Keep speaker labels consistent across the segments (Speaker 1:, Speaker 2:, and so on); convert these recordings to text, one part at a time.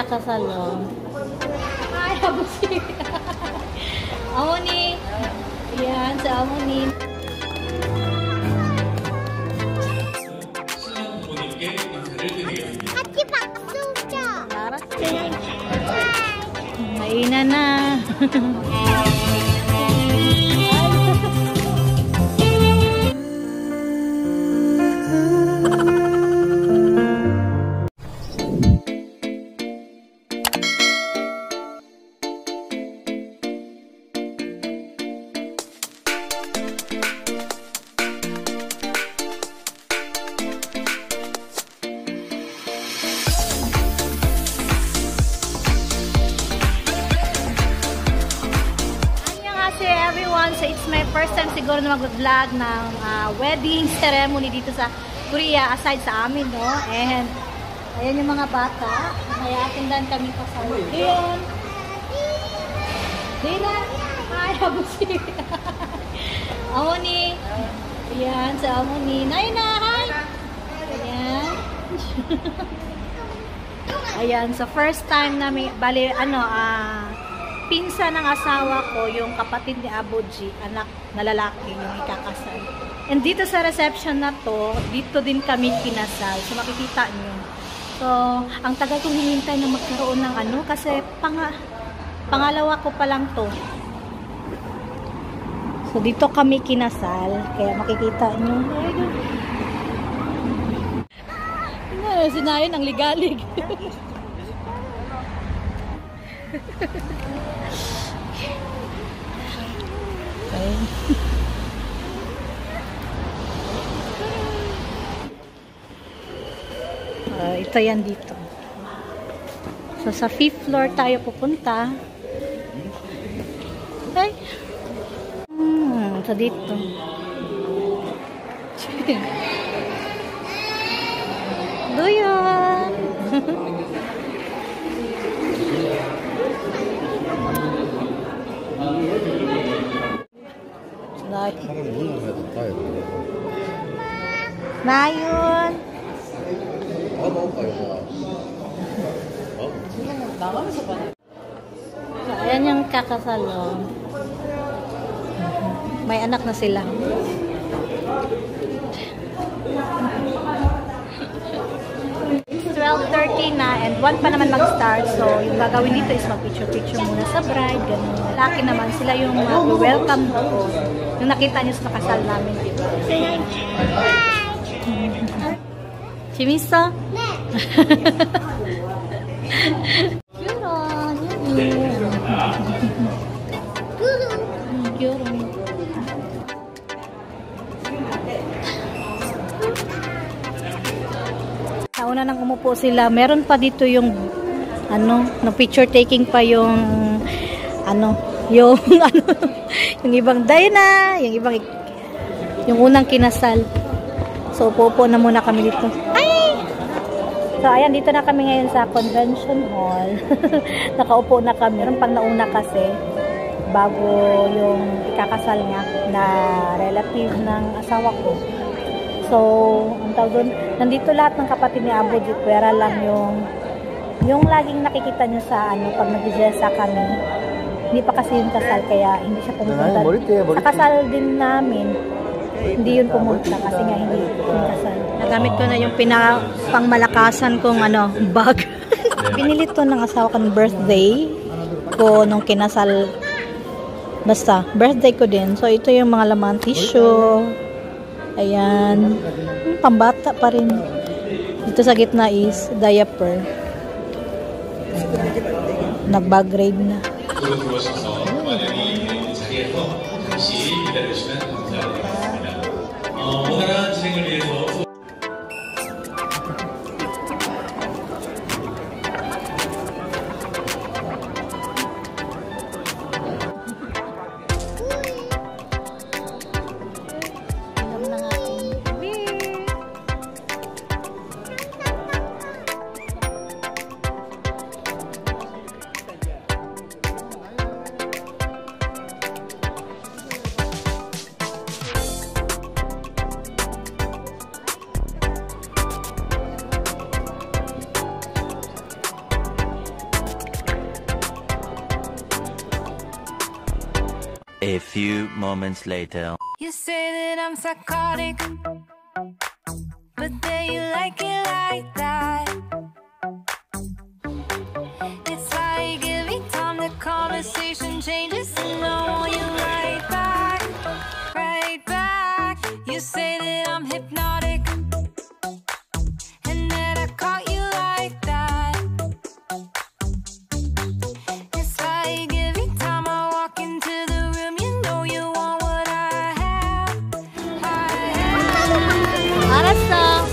Speaker 1: kakasal, oh. Ay, abusi. Amoni. Yan, sa Amoni. Mainan na. Everyone, so it's my first time siguro na mag-vlog ng wedding ceremony dito sa Korea, aside sa amin, no? And ayan yung mga bata, kaya atindan kami kasama. Ayan. Dina, hi, abusi. Amoni. Ayan, sa Amoni. Naina, hi. Ayan. Ayan, so first time namin, bali, pinsa ng asawa ko, yung kapatid ni Aboji, anak na lalaki, yung ikakasal. And dito sa reception na to, dito din kami kinasal. So makikita nyo. So, ang tagal kong hinintay na magkaroon ng kasi pangalawa ko pa lang to. So dito kami kinasal, kaya makikita nyo. Sinayon ang ligalig. Ito yan dito. So sa 5th floor tayo pupunta. Okay. So dito. Doyan. Nayon. So, ayan yung kakasal. May anak na sila. 12:30 na and 1 pa naman mag-start. So, yung gagawin dito is mag-picture-picture muna sa bride. Ganun. Laki naman. Sila yung welcome ko. Yung nakita niyo sa kasal namin. Chimiso? Nauna nang umupo sila. Meron pa dito yung no picture taking pa yung yung yung ibang Diana, yung unang kinasal. So upo na muna kami dito. Ay! So ayan, dito na kami ngayon sa convention hall. Nakaupo na kami. Meron pang nauna kasi bago yung ikakasal niya na relative ng asawa ko. So, ang tawag doon, nandito lahat ng kapatid ni Aboji, pwera lang yung laging nakikita nyo sa pag nag-dressa kami. Hindi pa kasi yung kasal, kaya hindi siya pumunta. Sa kasal din namin, hindi yun pumunta kasi nga hindi yung kasal. Nagamit ko na yung pangmalakasan kong bag. Binili to ng asawa ko ng birthday ko nung kinasal. Basta, birthday ko din. So, ito yung mga laman tissue. Ayan. Pambata pa rin. Dito sa gitna is diaper. Nag-bag-grade na.
Speaker 2: A few moments later.
Speaker 3: You say that I'm psychotic, but then you like it like that. It's like every time the conversation changes, and I want you right back, right back. You say that I'm hypnotic, and that I caught you like that. It's like every time I walk into the room, you know you want what I have.
Speaker 1: Arasa.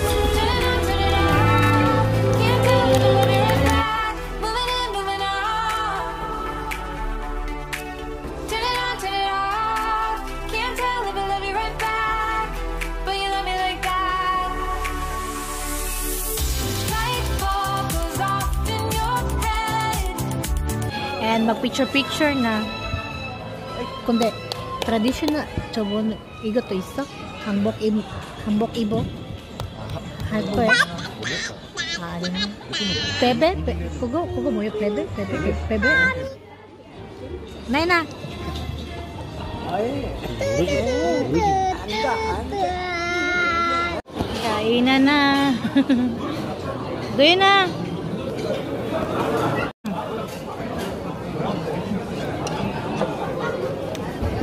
Speaker 3: Can't tell if I love you right back. Moving in, moving on. Turn it on, turn it off. Can't tell if I love you right back, but you love me like that. Light bulb goes off in your head.
Speaker 1: And mag-picture-picture na. Kundi, traditional. Chobon, igo to isa. Hangbok ibo. Hangbok. Pebe? Kugo mo yung pebe? Pebe? Nay na. Kainan na. Doon na.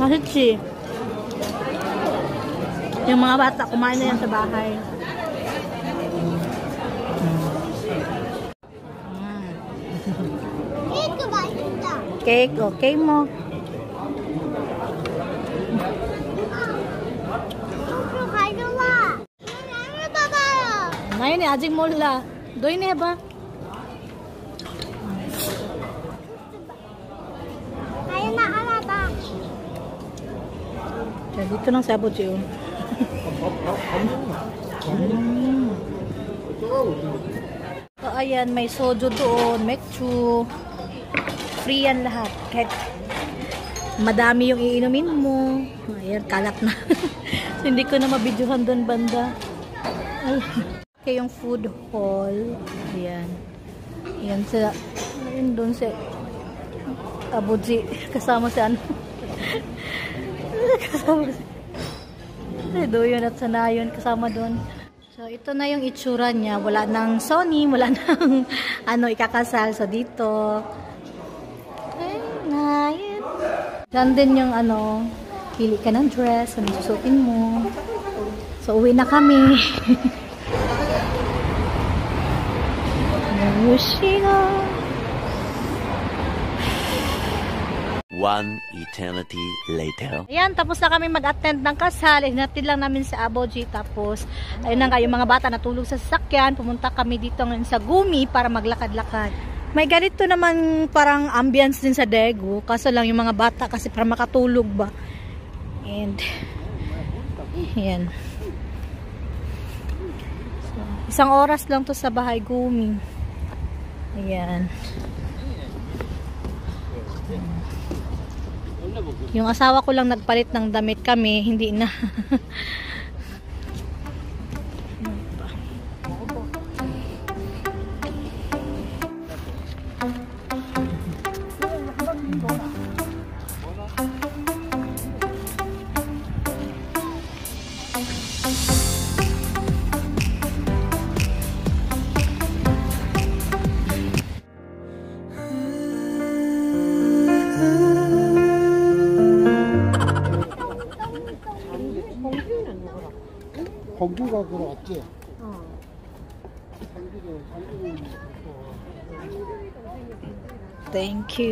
Speaker 1: Masitsi. Yung mga bata, kumain na yan sa bahay. Cake, okay mo. Ngayon eh, ating mula. Doy na ba? Dito nang sabot yun. So, ayan, may soju doon, mekchu. Free yan lahat. Kahit madami yung iinumin mo. Ayan, kalat na. So, hindi ko na mabidyohan doon banda. Okay, yung food hall. Ayan. Ayan sa, ayan doon si Abuji. Kasama si ano. Kasama si Doyon at Sanayon kasama doon. So, ito na yung itsura niya. Wala nang Sony, wala nang ano, ikakasal. So, dito. Ay, nayan. Diyan din yung ano, pili ka ng dress, ano susutin mo. So, uwi na kami. Yoshino.
Speaker 2: One eternity later.
Speaker 1: Ayan, tapos na kami mag-attend ng kasal. Hinatid lang namin sa Aboji. Tapos, ayun na nga, yung mga bata natulog sa sasakyan. Pumunta kami dito ngayon sa Gumi para maglakad-lakad. May ganito naman parang ambience din sa Daegu. Kaso lang yung mga bata kasi para makatulog ba. And, ayan. So, isang oras lang to sa bahay Gumi. Ayan. Yung asawa ko lang nagpalit ng damit kami, hindi na.
Speaker 4: 공주가 그러왔지?
Speaker 1: Thank you.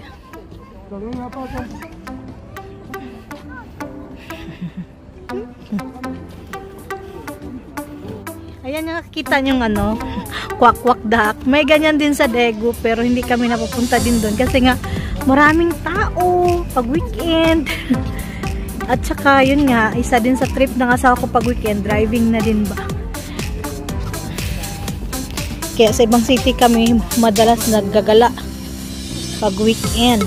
Speaker 1: Ayan yung nakikita yung ano, kwak-kwak duck. May ganyan din sa Daegu pero hindi kami napupunta din doon kasi nga maraming tao pag weekend. At saka yun nga, isa din sa trip ng asawa ko pag weekend, driving na din ba. Kaya sa ibang city kami madalas naggagala pag weekend.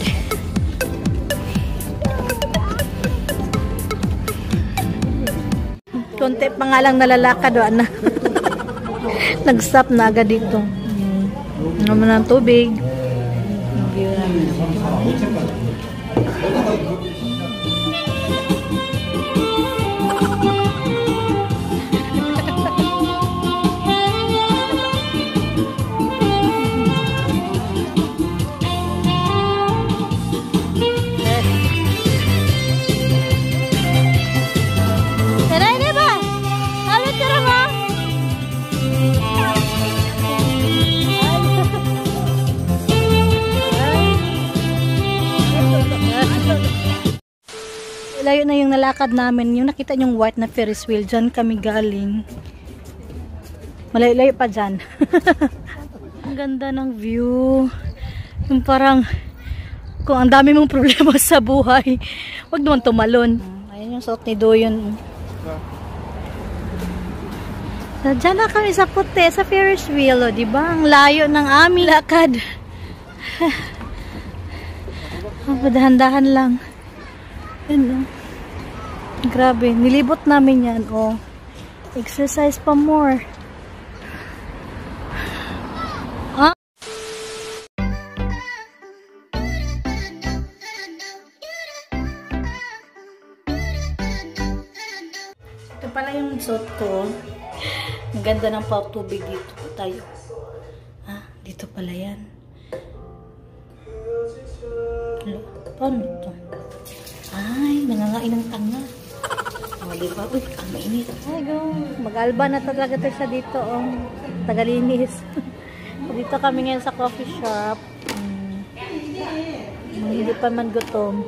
Speaker 1: Konti pa nga lang nalalakad doon na. Nag-stop na agad dito. Naman ng tubig. na yung nalakad namin. Yung nakita yung white na Ferris wheel. Dyan kami galing. Malayo-layo pa dyan. Ang ganda ng view. Yung parang, kung ang dami mong problema sa buhay, wag naman tumalon. Ayan yung suot ni Doyon. So, dyan na kami sa puti, sa Ferris wheel, o, diba? Ang layo ng aming lakad. Dahan-dahan lang. Yan, grabe, nilibot namin yan, o. Exercise pa more. Ito pala yung suot ko. Ang ganda ng tubig dito tayo. Dito pala yan. Paano ito? Ay, nangangain ng tanga. Diba? Uy, ang mainit. Ay, go. Mag-alba na talaga tayo sa dito. Tagalinis. Dito kami ngayon sa coffee shop. Hindi pa man gutom.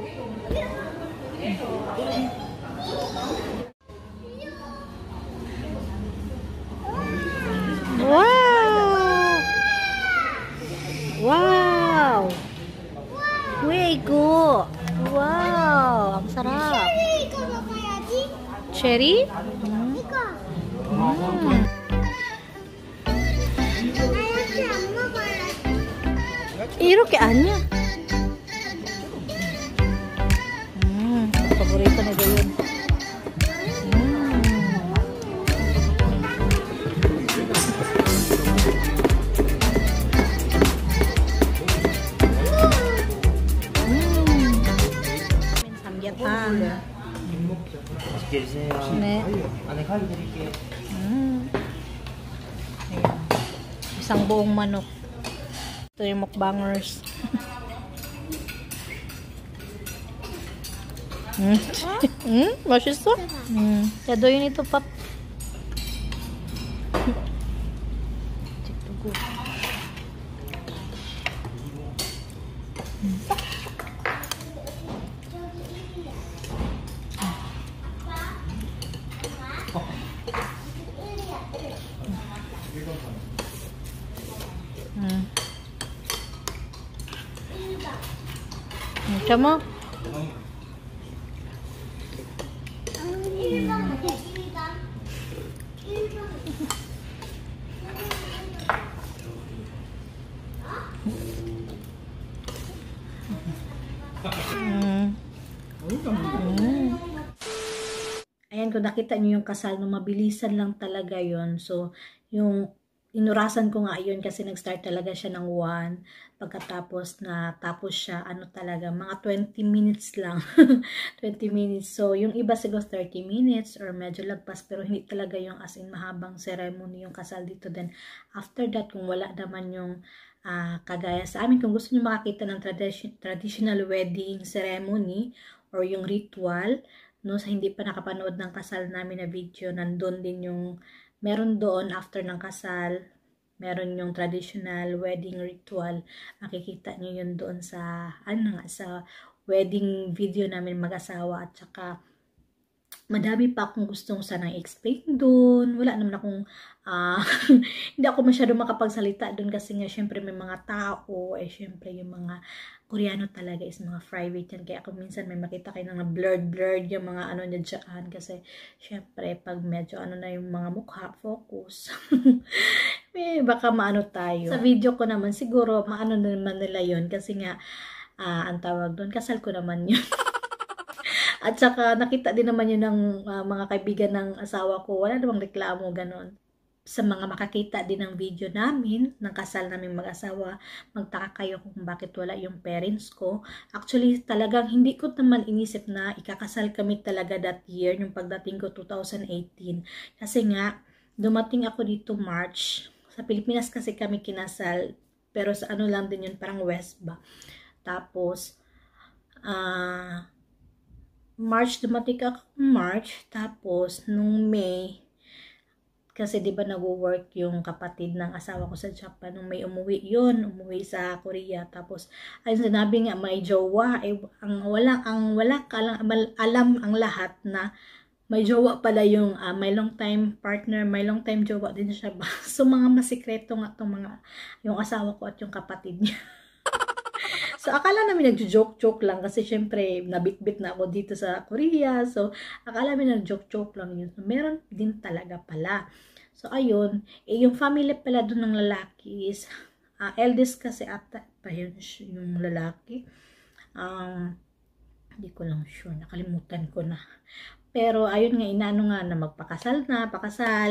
Speaker 1: Wow! Wow! Way go! Wow! Ang sarap! Cherry? Iroke Anya. Paborito nila yun. Samgyetang. 네. Isang buong manok. Ito yung mukbangers. 맛있어? 야도 yun ito pap. Chamo? Ayan, kung nakita nyo yung kasal, no, mabilisan lang talaga yon. So, yung inurasan ko nga yun kasi nag-start talaga siya ng 1. Pagkatapos na tapos siya, ano talaga, mga 20 minutes lang. 20 minutes. So, yung iba siguro 30 minutes or medyo lagpas, pero hindi talaga yung as in mahabang ceremony yung kasal dito. Then, after that, kung wala naman yung kagaya sa amin, kung gusto nyo makakita ng traditional wedding ceremony or yung ritual, no, sa hindi pa nakapanood ng kasal namin na video, nandun din yung meron doon after ng kasal, meron yung traditional wedding ritual. Makikita nyo yun doon sa sa wedding video namin mag-asawa. At saka madami pa akong gustong sanang explain doon. Wala naman akong hindi ako masyado makapagsalita doon kasi nga syempre may mga tao, syempre yung mga Koreano talaga is mga private yan. Kaya ako minsan may makita kayo na blurred yung mga ano niya dyan. Kasi syempre pag medyo na yung mga mukha, focus. Baka maano tayo. Sa video ko naman siguro maano naman nila yun. Kasi nga ang tawag doon, kasal ko naman yun. At saka nakita din naman yun ng mga kaibigan ng asawa ko. Wala namang reklamo, ganon. Sa mga makakita din ng video namin, ng kasal namin mag-asawa, magtaka kayo kung bakit wala yung parents ko. Actually, talagang hindi ko naman inisip na ikakasal kami talaga that year, yung pagdating ko 2018. Kasi nga, dumating ako dito March. Sa Pilipinas kasi kami kinasal, pero sa ano lang din yun, parang West ba. Tapos, March, dumating ako March, tapos nung May, Kasi di ba nag-work yung kapatid ng asawa ko sa Japan nung may umuwi sa Korea. Tapos ayun, sinabi nga may jowa, ang wala ka alam ang lahat na may jowa pala yung may long time partner, may long time jowa din siya ba. So mga masikreto nga tong yung asawa ko at yung kapatid niya. So, akala namin nagjo-joke-joke lang kasi syempre nabitbit na ako dito sa Korea. So, akala namin nagjo-joke lang yun. So, meron din talaga pala. So, ayun. Yung family pala dun ng lalaki is, eldest kasi ata pa yun yung lalaki. Hindi ko lang sure. Nakalimutan ko na. Pero, ayun nga, inaano nga na pakasal,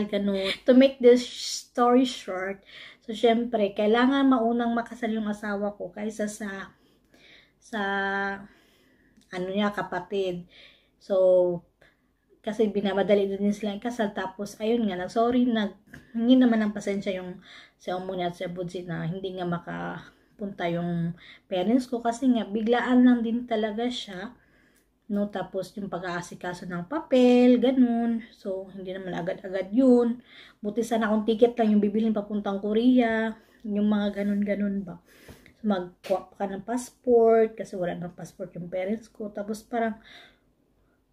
Speaker 1: ganun. To make this story short, so, syempre, kailangan maunang makasal yung asawa ko kaysa sa ano niya, kapatid. So, kasi binamadali din sila yung kasal. Tapos, ayun nga, hindi naman ng pasensya yung si Omoni at si Budzi na hindi nga makapunta yung parents ko. Kasi nga, biglaan lang din talaga siya. No, tapos yung pag-aasikaso ng papel, ganun. So, hindi naman agad-agad yun. Buti sana kung ticket lang yung bibilhin papuntang Korea. Yung mga ganun-ganun ba. So, magkuha pa ka ng passport kasi wala ng passport yung parents ko. Tapos parang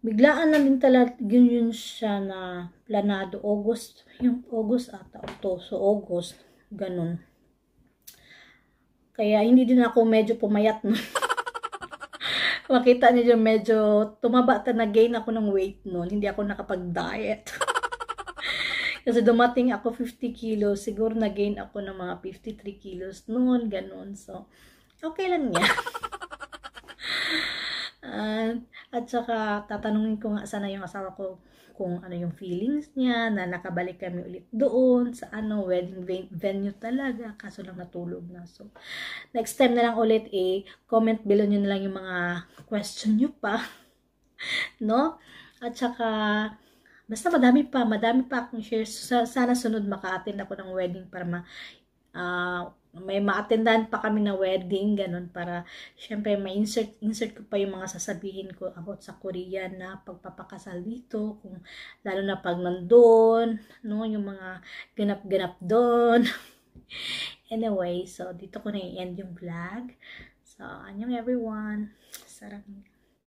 Speaker 1: biglaan lang din talaga yun siya na planado. August ata. So, August. Ganun. Kaya hindi din ako medyo pumayat no. Makita niyo medyo tumaba na-gain ako ng weight noon. Hindi ako nakapag-diet. Kasi dumating ako 50 kilos. Siguro na-gain ako ng mga 53 kilos noon. Ganun. So, okay lang niya. At saka, tatanungin ko nga sana yung asawa ko kung ano yung feelings niya, na nakabalik kami ulit doon sa wedding venue talaga, kaso lang natulog na. So, next time na lang ulit comment below nyo na lang yung mga question nyo pa, no? At saka, basta madami pa akong shares. Sana sunod maka-attend ako ng wedding para may ma-attendan pa kami na wedding, ganun, para syempre insert ko pa yung mga sasabihin ko about sa Korea na pagpapakasal dito, kung lalo na pag nandun, no, yung mga ganap-ganap doon. Anyway, so dito ko na i-end yung vlog. So, annyeong everyone. Sarang